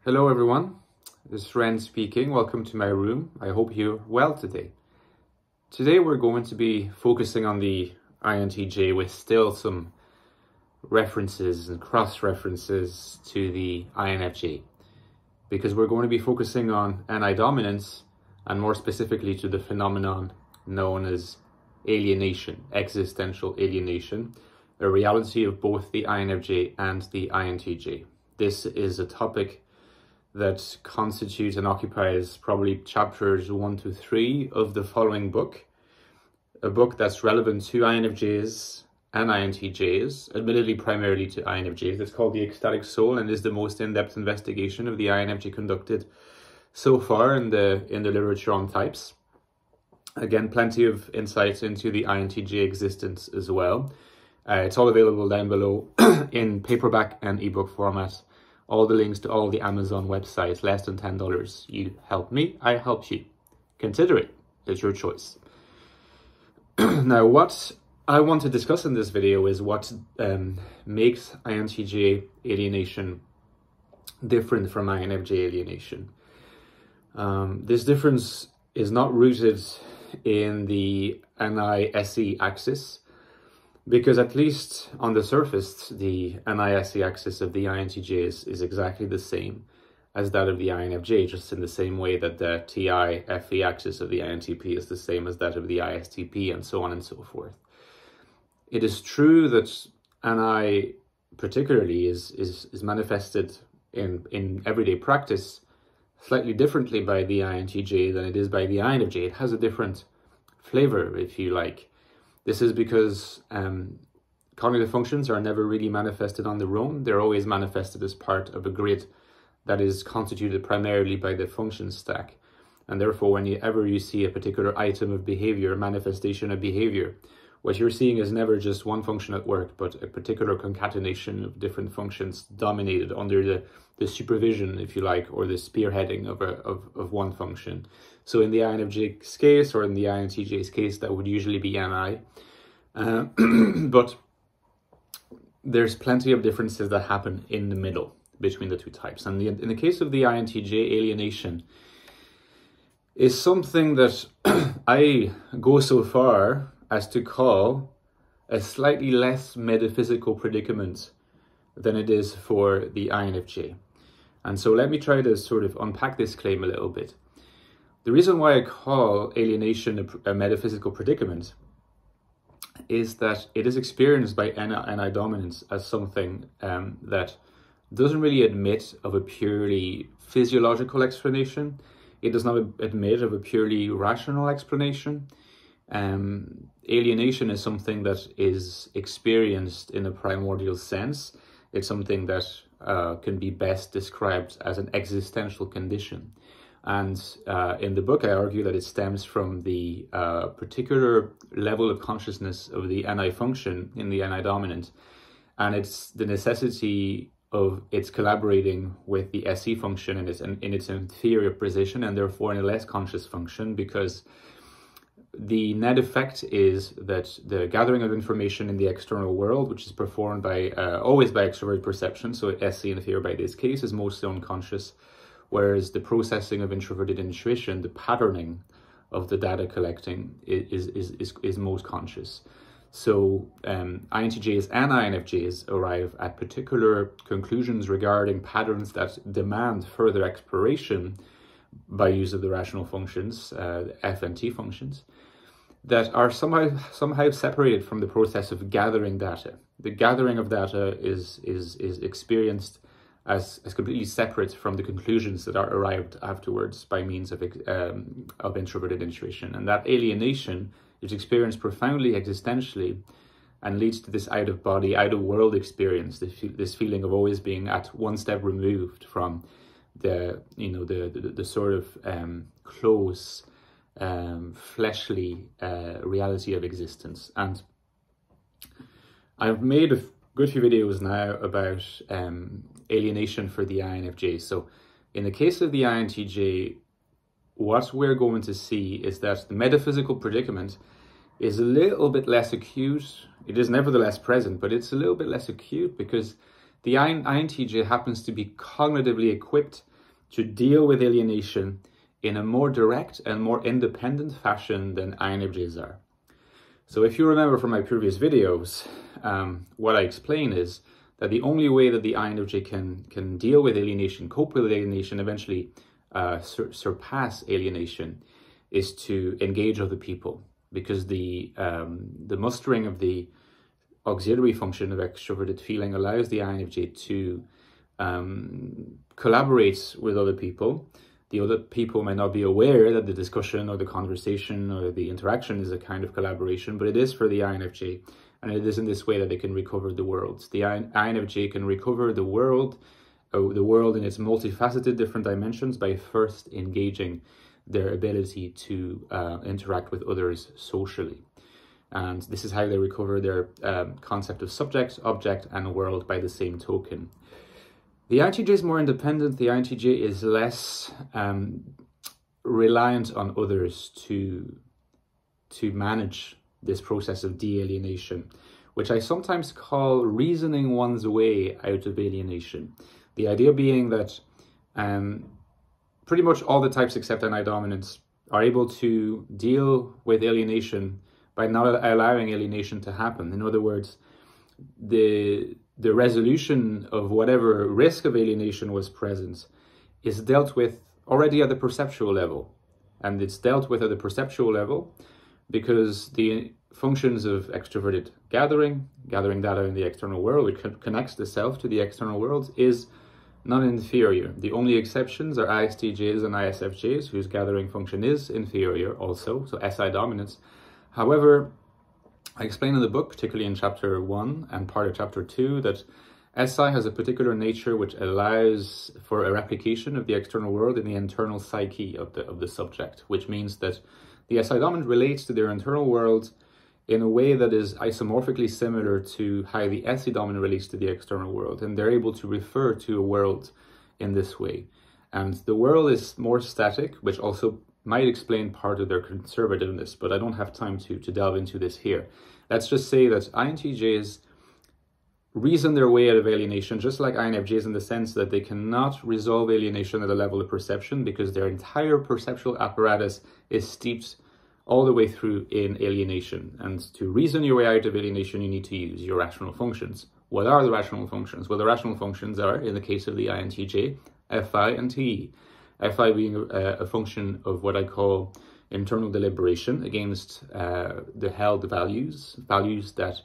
Hello everyone, this is Ren speaking. Welcome to my room. I hope you're well today. Today we're going to be focusing on the INTJ with still some references and cross-references to the INFJ, because we're going to be focusing on NI dominance and more specifically to the phenomenon known as alienation, existential alienation, a reality of both the INFJ and the INTJ. This is a topic that constitutes and occupies probably chapters 1 to 3 of the following book, a book that's relevant to INFJs and INTJs, admittedly primarily to INFJs. It's called the Ecstatic Soul and is the most in-depth investigation of the INFJ conducted so far in the literature on types. Again, plenty of insights into the INTJ existence as well. It's all available down below in paperback and ebook format. All the links to all the Amazon websites, less than $10. You help me, I help you. Consider it. It's your choice. Now, what I want to discuss in this video is what makes INTJ alienation different from INFJ alienation. This difference is not rooted in the NI-SE axis, because at least on the surface, the NI-SE axis of the INTJ is exactly the same as that of the INFJ, just in the same way that the TI-FE axis of the INTP is the same as that of the ISTP, and so on and so forth. It is true that NI particularly is manifested in everyday practice slightly differently by the INTJ than it is by the INFJ. It has a different flavor, if you like. This is because cognitive functions are never really manifested on their own. They're always manifested as part of a grid that is constituted primarily by the function stack. And therefore, whenever you see a particular item of behavior, manifestation of behavior, what you're seeing is never just one function at work, but a particular concatenation of different functions dominated under the supervision, if you like, or the spearheading of one function. So in the INFJ's case, or in the INTJ's case, that would usually be NI. But there's plenty of differences that happen in the middle between the two types. And in the case of the INTJ, alienation is something that I go so far as to call a slightly less metaphysical predicament than it is for the INFJ. And so let me try to sort of unpack this claim a little bit. The reason why I call alienation a metaphysical predicament is that it is experienced by NI dominance as something that doesn't really admit of a purely physiological explanation. It does not admit of a purely rational explanation. Alienation is something that is experienced in a primordial sense. It's something that can be best described as an existential condition. And in the book, I argue that it stems from the particular level of consciousness of the NI function in the NI dominant. And it's the necessity of its collaborating with the SE function in its inferior position, and therefore in a less conscious function, because the net effect is that the gathering of information in the external world, which is performed by always by extroverted perception, so SE inferior by this case, is mostly unconscious, whereas the processing of introverted intuition, the patterning of the data collecting, is most conscious. So INTJs and INFJs arrive at particular conclusions regarding patterns that demand further exploration by use of the rational functions, F and T functions, that are somehow separated from the process of gathering data. The gathering of data is experienced as completely separate from the conclusions that are arrived afterwards by means of introverted intuition. And that alienation is experienced profoundly existentially and leads to this out-of-body, out-of-world experience, this feeling of always being at one step removed from the sort of close, fleshly reality of existence. And I've made a good few videos now about alienation for the INFJ. So in the case of the INTJ, what we're going to see is that the metaphysical predicament is a little bit less acute. It is nevertheless present, but it's a little bit less acute because the INTJ happens to be cognitively equipped to deal with alienation in a more direct and more independent fashion than INFJs are. So if you remember from my previous videos, what I explain is that the only way that the INFJ can deal with alienation, cope with alienation, eventually surpass alienation, is to engage other people, because the mustering of the auxiliary function of extroverted feeling allows the INFJ to collaborate with other people. The other people might not be aware that the discussion or the conversation or the interaction is a kind of collaboration, but it is for the INFJ. And it is in this way that they can recover the world. The INFJ can recover the world in its multifaceted different dimensions by first engaging their ability to interact with others socially. And this is how they recover their concept of subject, object, and world by the same token. The INTJ is more independent. The INTJ is less reliant on others to manage this process of de-alienation, which I sometimes call reasoning one's way out of alienation. The idea being that pretty much all the types except NI dominance are able to deal with alienation by not allowing alienation to happen. In other words, the resolution of whatever risk of alienation was present is dealt with already at the perceptual level. And it's dealt with at the perceptual level because the functions of extroverted gathering data in the external world, which connects the self to the external world, is non-inferior. The only exceptions are ISTJs and ISFJs, whose gathering function is inferior also, so SI dominance. However, I explain in the book, particularly in chapter 1 and part of chapter 2, that SI has a particular nature which allows for a replication of the external world in the internal psyche of the subject, which means that the SI dominant relates to their internal world in a way that is isomorphically similar to how the SE dominant relates to the external world, and they're able to refer to a world in this way. And the world is more static, which also might explain part of their conservativeness, but I don't have time to delve into this here. Let's just say that INTJs reason their way out of alienation, just like INFJs, in the sense that they cannot resolve alienation at the level of perception because their entire perceptual apparatus is steeped all the way through in alienation. And to reason your way out of alienation, you need to use your rational functions. What are the rational functions? Well, the rational functions are, in the case of the INTJ, FI and TE. FI being a function of what I call internal deliberation against the held values that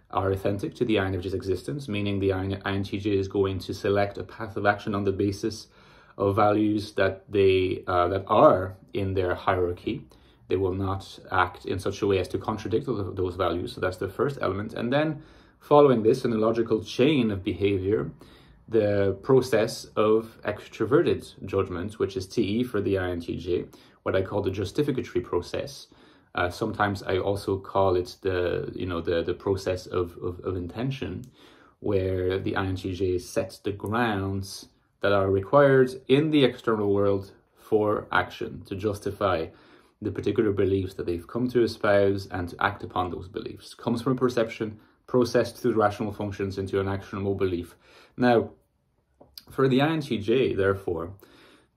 are authentic to the INFJ's existence, meaning the INTJ is going to select a path of action on the basis of values that that are in their hierarchy. They will not act in such a way as to contradict those values. So that's the first element. And then following this in a logical chain of behavior, the process of extroverted judgment, which is TE for the INTJ, what I call the justificatory process. Sometimes I also call it the process of intention, where the INTJ sets the grounds that are required in the external world for action to justify the particular beliefs that they've come to espouse and to act upon those beliefs. Comes from perception, processed through rational functions into an actionable belief. Now, for the INTJ, therefore,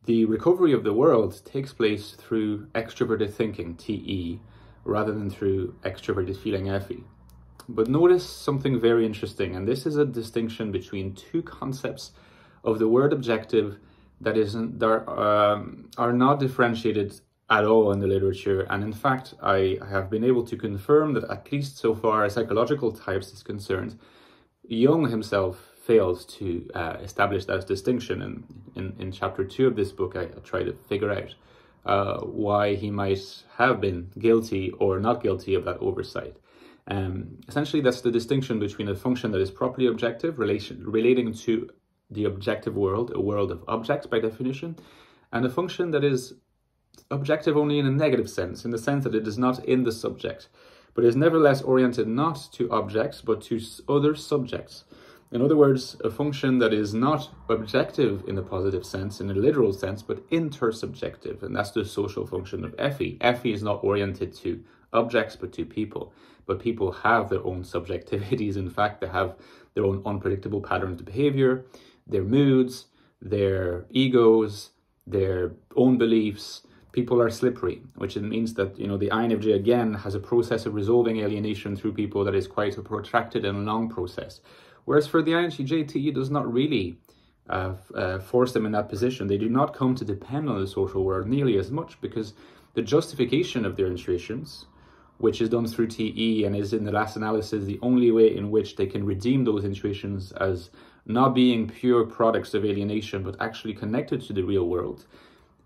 the recovery of the world takes place through extroverted thinking, TE, rather than through extroverted feeling, FE. But notice something very interesting, and this is a distinction between two concepts of the word objective that are not differentiated at all in the literature. And in fact, I have been able to confirm that, at least so far as psychological types is concerned, Jung himself failed to establish that distinction. And in chapter 2 of this book, I try to figure out why he might have been guilty or not guilty of that oversight. Essentially, that's the distinction between a function that is properly objective, relating to the objective world, a world of objects by definition, and a function that is objective only in a negative sense, in the sense that it is not in the subject, but is nevertheless oriented not to objects, but to other subjects. In other words, a function that is not objective in the positive sense, in a literal sense, but intersubjective, and that's the social function of FE. FE is not oriented to objects, but to people. But people have their own subjectivities. In fact, they have their own unpredictable patterns of behavior, their moods, their egos, their own beliefs, people are slippery, which means that, you know, the INFJ again has a process of resolving alienation through people that is quite a protracted and long process. Whereas for the INTJ, TE does not really force them in that position. They do not come to depend on the social world nearly as much, because the justification of their intuitions, which is done through TE and is in the last analysis the only way in which they can redeem those intuitions as not being pure products of alienation, but actually connected to the real world,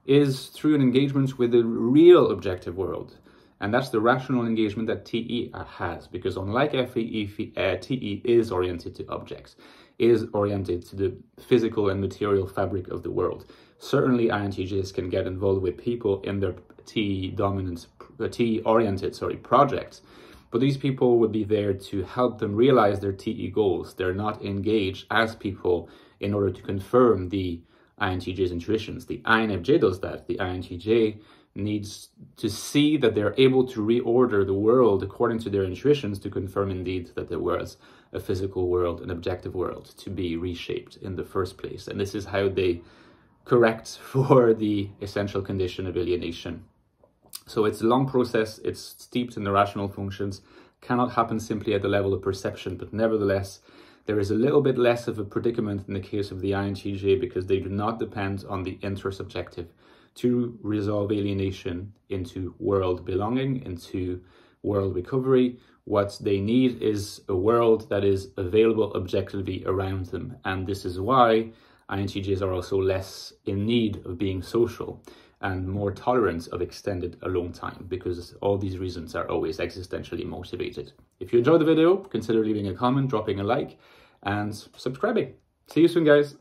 is through an engagement with the real objective world. And that's the rational engagement that TE has, because unlike TE is oriented to objects, is oriented to the physical and material fabric of the world. Certainly INTJs can get involved with people in their TE-oriented projects, but these people would be there to help them realize their TE goals. They're not engaged as people in order to confirm the INTJ's intuitions. The INFJ does that. The INTJ needs to see that they're able to reorder the world according to their intuitions to confirm indeed that there was a physical world, an objective world to be reshaped in the first place. And this is how they correct for the essential condition of alienation. So it's a long process, it's steeped in the rational functions, cannot happen simply at the level of perception, but nevertheless, there is a little bit less of a predicament in the case of the INTJ, because they do not depend on the intersubjective to resolve alienation into world belonging, into world recovery. What they need is a world that is available objectively around them. And this is why INTJs are also less in need of being social and more tolerant of extended alone time, because all these reasons are always existentially motivated. If you enjoyed the video, consider leaving a comment, dropping a like, and subscribing. See you soon, guys.